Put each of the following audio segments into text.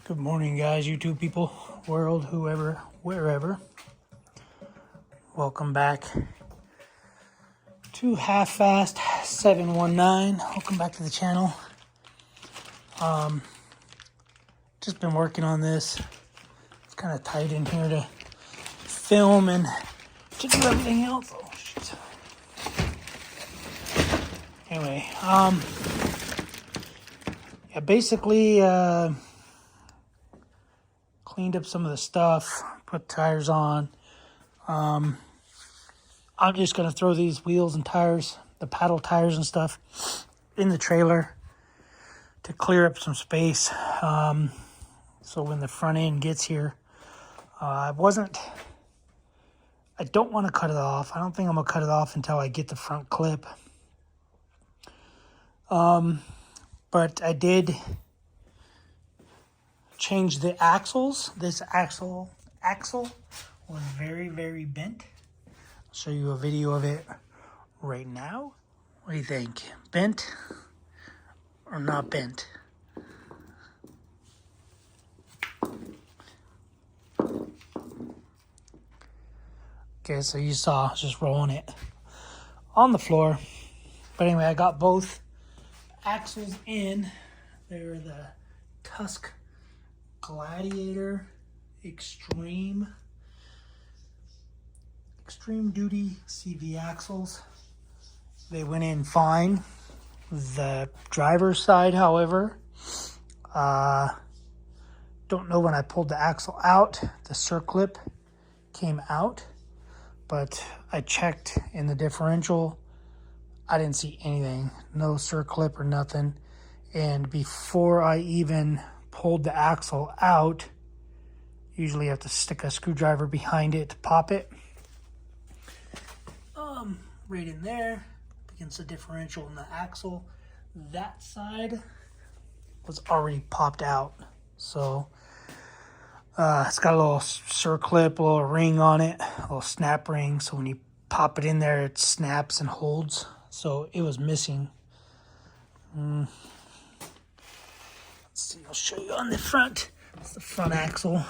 Good morning, guys, YouTube people, world, whoever, wherever. Welcome back to Half-Fast 719. Welcome back to the channel. Just been working on this. It's kind of tight in here to film and to do everything else. Oh, shit. Anyway, yeah, basically, cleaned up some of the stuff, put tires on. I'm just going to throw these wheels and tires, the paddle tires and stuff, in the trailer to clear up some space. So when the front end gets here, I don't want to cut it off. I don't think I'm going to cut it off until I get the front clip. But I did change the axles. This axle was very, very bent. I'll show you a video of it right now. What do you think? Bent or not bent? Okay, so you saw I was just rolling it on the floor. But anyway, I got both axles in. They're the Tusk Gladiator Extreme Duty CV axles. They went in fine. The driver's side, however, don't know when I pulled the axle out, the circlip came out, but I checked in the differential. I didn't see anything, no circlip or nothing. And before I even pulled the axle out, usually you have to stick a screwdriver behind it to pop it. Right in there against the differential in the axle. That side was already popped out. So it's got a little circlip, a little ring on it, a little snap ring. So when you pop it in there, it snaps and holds. So it was missing. Let's see, I'll show you on the front. It's the front axle.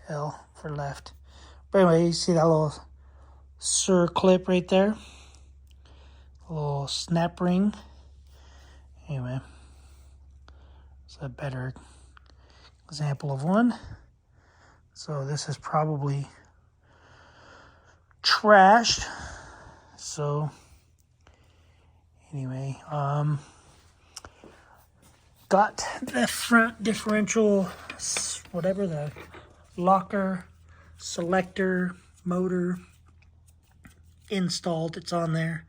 L for left. But anyway, you see that little circlip right there? A little snap ring. Anyway, it's a better example of one. So this is probably trashed. So anyway, got the front differential, whatever, the locker selector motor installed. It's on there.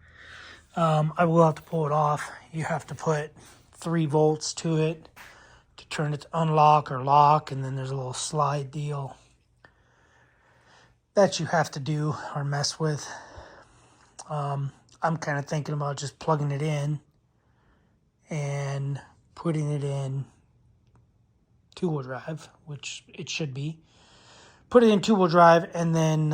I will have to pull it off. You have to put 3 volts to it to turn it to unlock or lock, and then there's a little slide deal that you have to do or mess with. I'm kind of thinking about just plugging it in and putting it in two-wheel drive, which it should be. Put it in two-wheel drive and then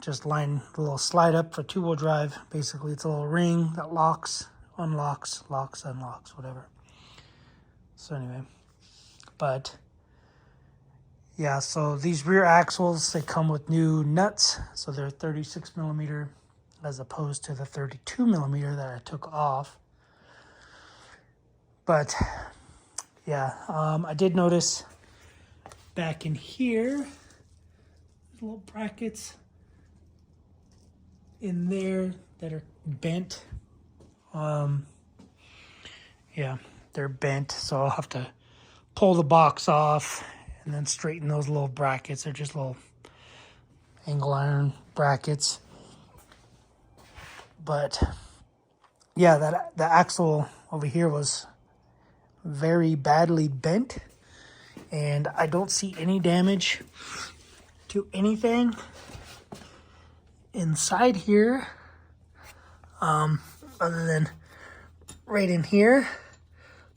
just line the little slide up for two-wheel drive. Basically, it's a little ring that locks, unlocks, locks, unlocks, whatever. So anyway, but yeah, so these rear axles, they come with new nuts. So they're 36 millimeter as opposed to the 32 millimeter that I took off. But yeah, I did notice back in here, little brackets in there that are bent. Yeah, they're bent, so I'll have to pull the box off and then straighten those little brackets. They're just little angle iron brackets. But yeah, the axle over here was very badly bent, and I don't see any damage to anything inside here, other than right in here.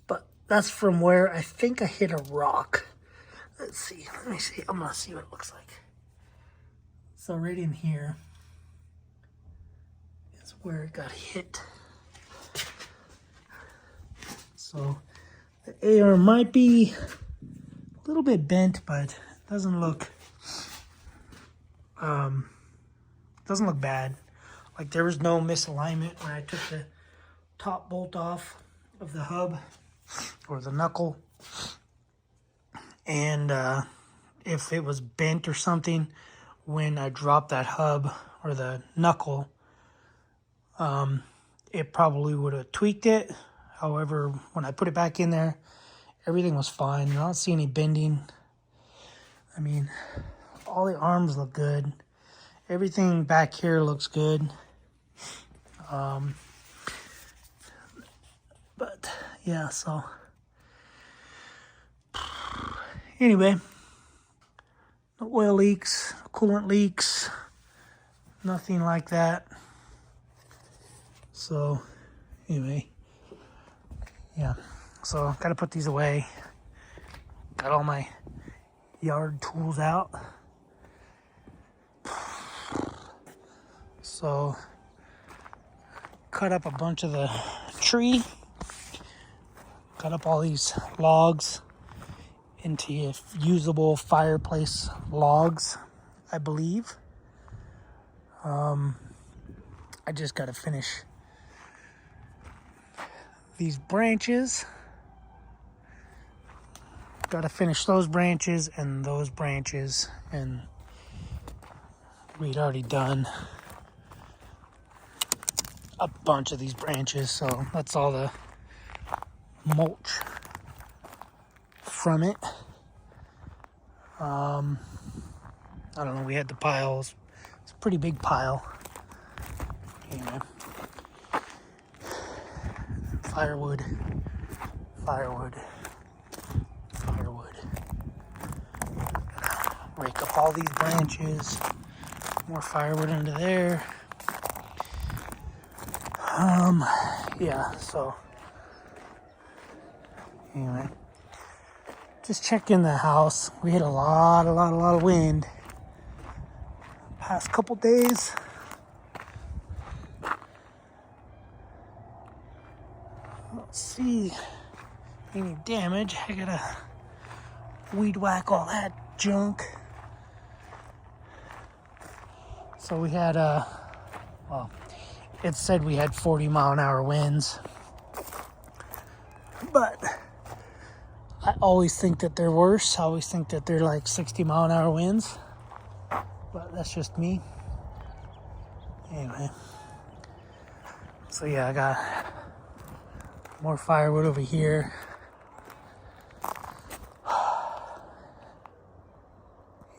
But that's from where I think I hit a rock. Let's see, let me see, I'm gonna see what it looks like. So right in here is where it got hit. So the air might be little bit bent, but doesn't look bad. Like there was no misalignment when I took the top bolt off of the hub or the knuckle. And if it was bent or something when I dropped that hub or the knuckle, it probably would have tweaked it. However, when I put it back in there, everything was fine. I don't see any bending. I mean, all the arms look good. Everything back here looks good. But yeah, so anyway, no oil leaks, coolant leaks, nothing like that. So anyway, yeah, so gotta put these away. Got all my yard tools out. So cut up a bunch of the tree, cut up all these logs into usable fireplace logs, I believe. I just got to finish these branches. Got to finish those branches, and we'd already done a bunch of these branches, so that's all the mulch from it. I don't know, we had the piles. It's a pretty big pile. Anyway. Firewood. Rake up all these branches. More firewood under there. Yeah, so anyway, just checking the house. We had a lot of wind past couple days. Let's see any damage. I gotta weed whack all that junk. So we had well, it said we had 40-mile-an-hour winds, but I always think that they're worse. I always think that they're like 60-mile-an-hour winds, but that's just me. Anyway, so yeah, I got more firewood over here.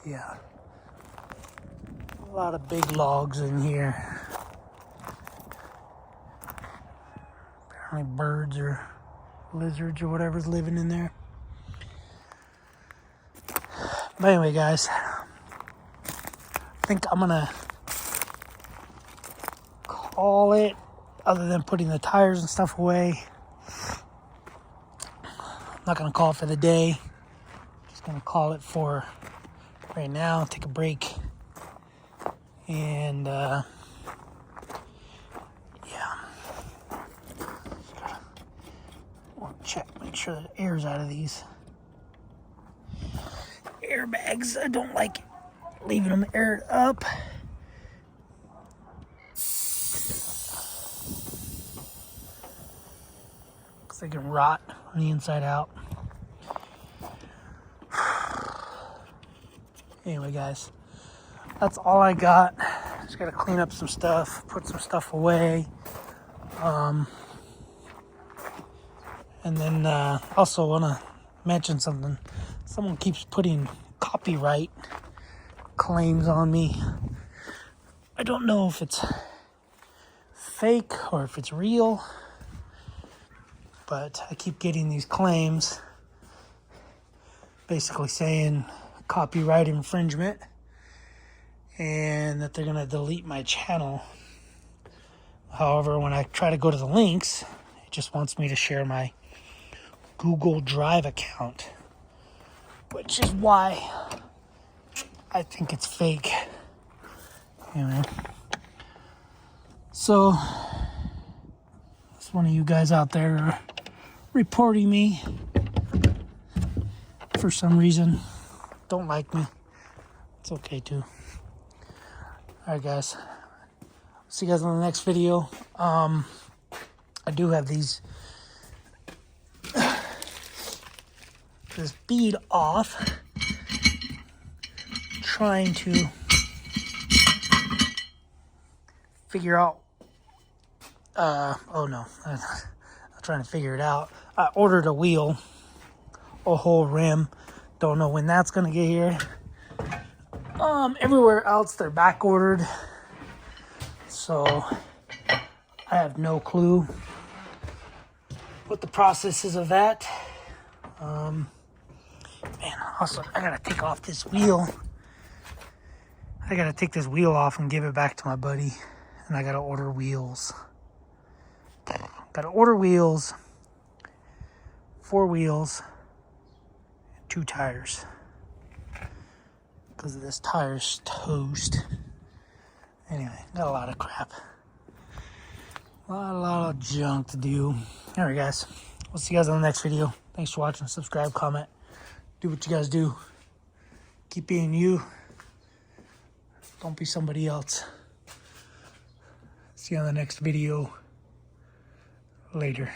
Yeah, a lot of big logs in here. Apparently birds or lizards or whatever's living in there. But anyway, guys, I think I'm gonna call it, other than putting the tires and stuff away. I'm not gonna call it for the day. Just gonna call it for right now. Take a break. And yeah. Check, make sure that air's out of these airbags. I don't like leaving them aired up. Because they can rot on the inside out. Anyway, guys, that's all I got. Just gotta clean up some stuff, put some stuff away. And then also want to mention something. Someone keeps putting copyright claims on me. I don't know if it's fake or if it's real, but I keep getting these claims basically saying copyright infringement and that they're going to delete my channel. However, when I try to go to the links, it just wants me to share my Google Drive account, which is why I think it's fake. Anyway, so if one of you guys out there are reporting me for some reason don't like me. It's okay too. Alright guys, see you guys on the next video. I do have this bead off, trying to figure out oh no, I'm trying to figure it out. I ordered a wheel, a whole rim, don't know when that's gonna get here. Everywhere else they're back ordered, so I have no clue what the process is of that. Man, also I gotta take off this wheel. I gotta take this wheel off and give it back to my buddy, and I gotta order wheels. Gotta order wheels, 4 wheels, 2 tires. Because this tire's toast. Anyway, got a lot of crap. A lot of junk to do. Alright guys, we'll see you guys on the next video. Thanks for watching. Subscribe, comment. Do what you guys do. Keep being you. Don't be somebody else. See you on the next video. Later.